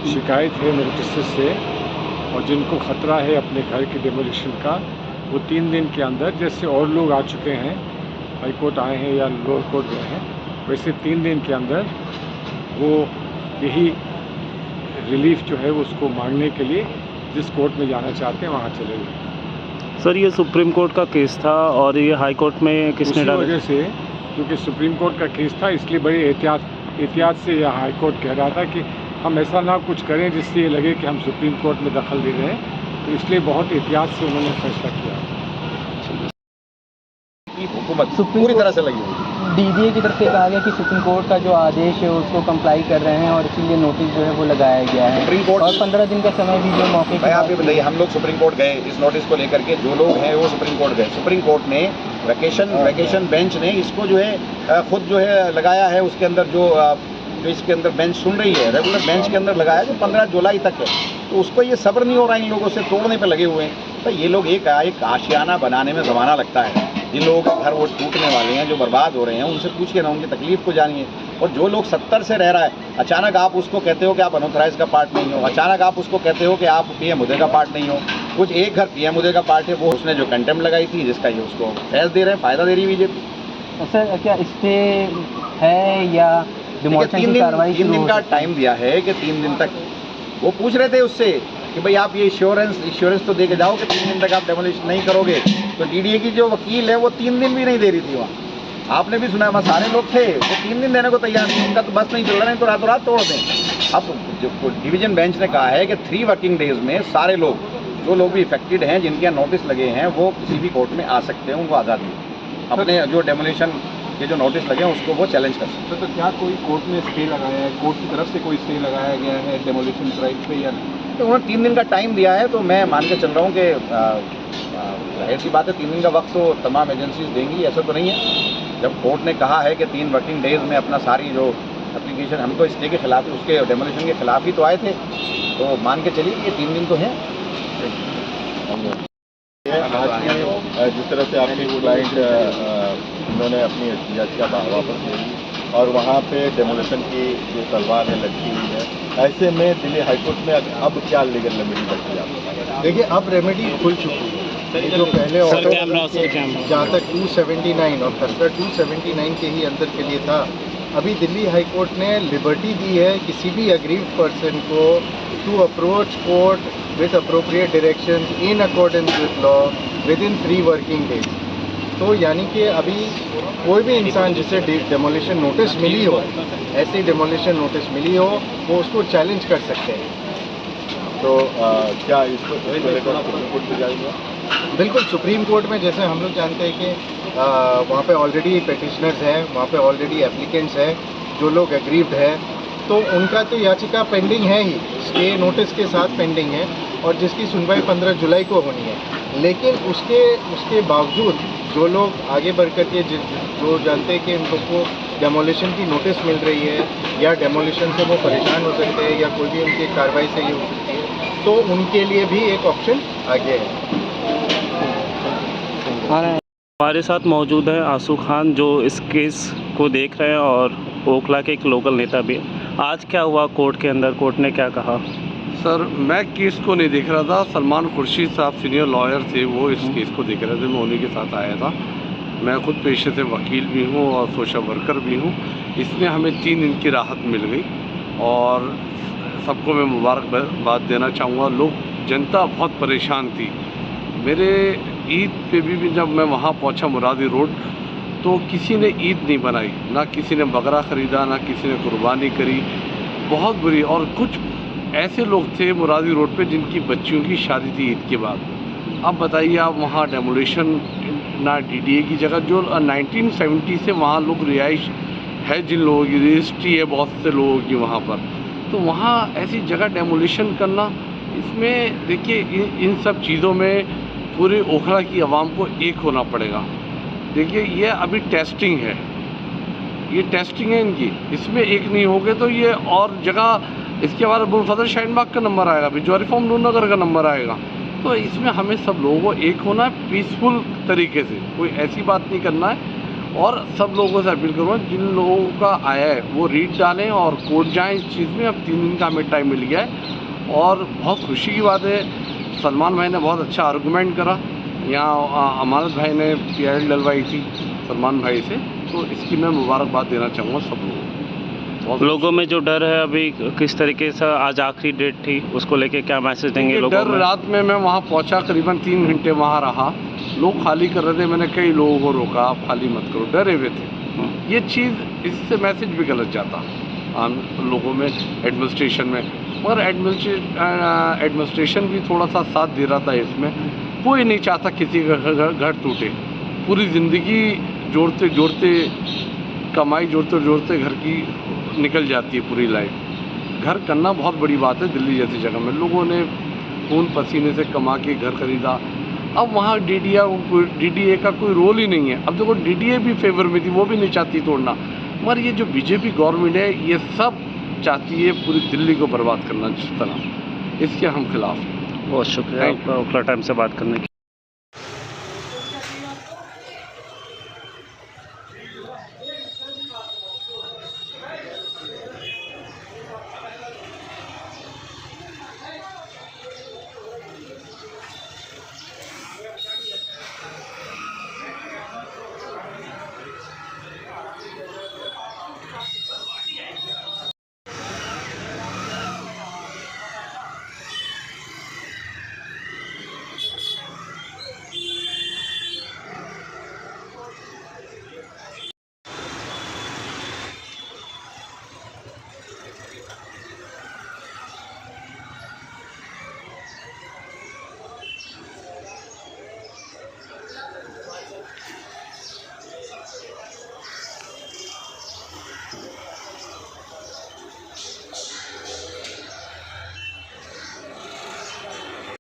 शिकायत है नोटिस से और जिनको ख़तरा है अपने घर के डेमोलिशन का, वो 3 दिन के अंदर, जैसे और लोग आ चुके हैं, हाई कोर्ट आए हैं या लोअर कोर्ट गए हैं, वैसे 3 दिन के अंदर वो यही रिलीफ जो है उसको मांगने के लिए जिस कोर्ट में जाना चाहते हैं वहाँ चले गए। सर, ये सुप्रीम कोर्ट का केस था और ये हाई कोर्ट में किसने डाला? वजह से, क्योंकि सुप्रीम कोर्ट का केस था, इसलिए बड़ी एहतियात से यह हाई कोर्ट कह रहा था कि हम ऐसा ना कुछ करें जिससे ये लगे कि हम सुप्रीम कोर्ट में दखल दे रहे हैं, तो इसलिए बहुत एहतियात से उन्होंने फैसला किया। हुकूमत पूरी तरह से लगी हुई डीडीए की तरफ से कहा गया कि सुप्रीम कोर्ट का जो आदेश है उसको कंप्लाई कर रहे हैं और इसीलिए नोटिस जो है वो लगाया गया है। सुप्रीम कोर्ट और 15 दिन का समय भी जो मौके मैं आप ये बताइए, हम लोग सुप्रीम कोर्ट गए इस नोटिस को लेकर के, जो लोग हैं वो सुप्रीम कोर्ट गए। सुप्रीम कोर्ट ने वैकेशन बेंच ने इसको जो है खुद जो है लगाया है, उसके अंदर जो इसके अंदर बेंच सुन रही है, रेगुलर बेंच के अंदर लगाया जो 15 जुलाई तक है। तो उसको ये सब्र नहीं हो रहा, इन लोगों से तोड़ने पे लगे हुए हैं। तो ये लोग एक आशियाना बनाने में ज़माना लगता है। जिन लोगों के घर वो टूटने वाले हैं, जो बर्बाद हो रहे हैं, उनसे पूछिए ना, उनकी तकलीफ को जानिए। और जो लोग 70 से रह रहा है, अचानक आप उसको कहते हो कि आप अनऑथराइज का पार्ट नहीं हो, अचानक आप उसको कहते हो कि आप पीएम हुदे का पार्ट नहीं हो। कुछ एक घर पीएम हुदे का पार्ट है, वो उसने जो कंटेम्प्ट लगाई थी, जिसका ये उसको फैस दे रहे हैं, फ़ायदा दे रही है बीजेपी। सर, क्या स्टे है या डिमोलिशन की कार्रवाई? 3 दिन का टाइम दिया है कि 3 दिन तक वो पूछ रहे थे उससे कि भाई आप ये इंश्योरेंस तो दे के जाओ कि 3 दिन तक आप डेमोलिशन नहीं करोगे। तो डीडीए की जो वकील है वो 3 दिन भी नहीं दे रही थी वहाँ। आपने भी सुना, वहाँ सारे लोग थे, वो 3 दिन देने को तैयार नहीं, उनका तो बस नहीं चल रहा, नहीं तो रातों रात तोड़ दें। अब जो डिवीजन बेंच ने कहा है कि 3 वर्किंग डेज में सारे लोग, जो लोग भी इफेक्टेड हैं, जिनके नोटिस लगे हैं, वो किसी भी कोर्ट में आ सकते हैं, उनको आज़ादी अपने जो डेमोलिशन के जो नोटिस लगे हैं उसको वो चैलेंज कर सकते हैं। तो क्या कोई कोर्ट में स्टे लगाया है, कोर्ट की तरफ से कोई स्टे लगाया गया है डेमोलिशन राइट पे या नहीं? तो उन्होंने 3 दिन का टाइम दिया है, तो मैं मान के चल रहा हूँ कि जाहिर सी बात है 3 दिन का वक्त तो तमाम एजेंसीज देंगी, ऐसा तो नहीं है। जब कोर्ट ने कहा है कि 3 वर्किंग डेज में अपना सारी जो एप्लीकेशन, हम तो स्टे के खिलाफ, उसके डेमोलिशन के खिलाफ ही तो आए थे, तो मान के चलिए ये 3 दिन तो हैं। जिस तरह से आपके क्लाइंट उन्होंने अपनी याचिका वापस ले ली और वहाँ पे डेमोलिशन की जो तलवार है लटकी हुई है, ऐसे में दिल्ली हाईकोर्ट में अब क्या लीगल रेमेडी लगती है आपको? देखिए, अब रेमेडी खुल चुकी है। जो पहले ऑर्डर जहाँ तक 279 और खसरा 279 के ही अंदर के लिए था, अभी दिल्ली हाई कोर्ट ने लिबर्टी दी है किसी भी अग्रीव्ड पर्सन को to approach court with appropriate direction in accordance with law within 3 working days. तो यानी कि अभी कोई भी इंसान जिसे डेमोलिशन नोटिस मिली हो, ऐसी डेमोलिशन नोटिस मिली हो, वो उसको चैलेंज कर सकते हैं। तो क्या इसको लेकर सुप्रीम कोर्ट में जाएगा? बिल्कुल, सुप्रीम कोर्ट में जैसे हम लोग जानते हैं कि वहाँ पे ऑलरेडी पेटिशनर्स हैं, वहाँ पे ऑलरेडी एप्लीकेंट्स हैं, जो लोग एग्रीव्ड है, तो उनका तो याचिका पेंडिंग है ही, स्टे नोटिस के साथ पेंडिंग है, और जिसकी सुनवाई 15 जुलाई को होनी है। लेकिन उसके बावजूद जो लोग आगे बढ़ कर के जो जानते हैं कि उन लोग को डेमोलिशन की नोटिस मिल रही है या डेमोलिशन से वो परेशान हो सकते हैं या कोई भी उनकी कार्रवाई से ये हो सकती है, तो उनके लिए भी एक ऑप्शन आगे है। हमारे साथ मौजूद है आंसू खान, जो इस केस को देख रहे हैं और ओखला के एक लोकल नेता भी। आज क्या हुआ कोर्ट के अंदर, कोर्ट ने क्या कहा? सर, मैं केस को नहीं देख रहा था, सलमान खुर्शीद साहब सीनियर लॉयर थे, वो इस केस को देख रहे थे, मैं उन्हीं के साथ आया था। मैं खुद पेशे से वकील भी हूँ और सोशल वर्कर भी हूँ। इसमें हमें 3 दिन की राहत मिल गई और सबको मैं मुबारकबाद देना चाहूँगा। लोग, जनता बहुत परेशान थी। मेरे ईद पे भी जब मैं वहाँ पहुँचा मुरादी रोड, तो किसी ने ईद नहीं बनाई, ना किसी ने बकरा ख़रीदा, ना किसी ने कुर्बानी करी, बहुत बुरी। और कुछ ऐसे लोग थे मुरादी रोड पे जिनकी बच्चियों की शादी थी ईद के बाद। अब बताइए आप, वहाँ डेमोलिशन ना डीडीए की जगह, जो 1970 से वहाँ लोग रिहाइश है, जिन लोगों की रजिस्ट्री है बहुत से लोगों की वहाँ पर, तो वहाँ ऐसी जगह डेमोलिशन करना, इसमें देखिए इन सब चीज़ों में पूरे ओखला की आवाम को एक होना पड़ेगा। देखिए, ये अभी टेस्टिंग है, ये टेस्टिंग है इनकी, इसमें एक नहीं होगे तो ये और जगह, इसके बाद अबुलफजल शाहीन बाग का नंबर आएगा, बिजौरी फार्म नूरनगर का नंबर आएगा। तो इसमें हमें सब लोगों को एक होना है, पीसफुल तरीके से, कोई ऐसी बात नहीं करना है। और सब लोगों से अपील करूँगा जिन लोगों का आया है वो रीड डालें और कोर्ट जाएं इस चीज़ में। अब 3 दिन का हमें टाइम मिल गया है और बहुत खुशी की बात है, सलमान भाई ने बहुत अच्छा आर्गूमेंट करा। यहाँ अमानत भाई ने PIL डलवाई थी सलमान भाई से, तो इसकी मैं मुबारकबाद देना चाहूँगा सब लोगों को। लोगों में जो डर है अभी किस तरीके से, आज आखिरी डेट थी, उसको लेके क्या मैसेज देंगे लोगों डर में? रात में मैं वहाँ पहुँचा, करीबन 3 घंटे वहाँ रहा, लोग खाली कर रहे थे, मैंने कई लोगों को रोका आप खाली मत करो, डरे हुए थे। ये चीज़ इससे मैसेज भी गलत जाता आम लोगों में, एडमिनिस्ट्रेशन में, मगर एडमिनिस्ट्रेशन भी थोड़ा सा साथ दे रहा था इसमें। कोई नहीं चाहता किसी का घर टूटे, पूरी ज़िंदगी जोड़ते जोड़ते कमाई जोड़ते जोड़ते घर की निकल जाती है पूरी लाइफ। घर करना बहुत बड़ी बात है। दिल्ली जैसी जगह में लोगों ने खून पसीने से कमा के घर खरीदा, अब वहाँ DDA का कोई रोल ही नहीं है। अब देखो DDA भी फेवर में थी, वो भी नहीं चाहती तोड़ना, मगर ये जो बीजेपी गवर्नमेंट है ये सब चाहती है पूरी दिल्ली को बर्बाद करना जिस तरह, इसके हम खिलाफ हैं। बहुत शुक्रिया आपका ओखला टाइम से बात करने के लिए।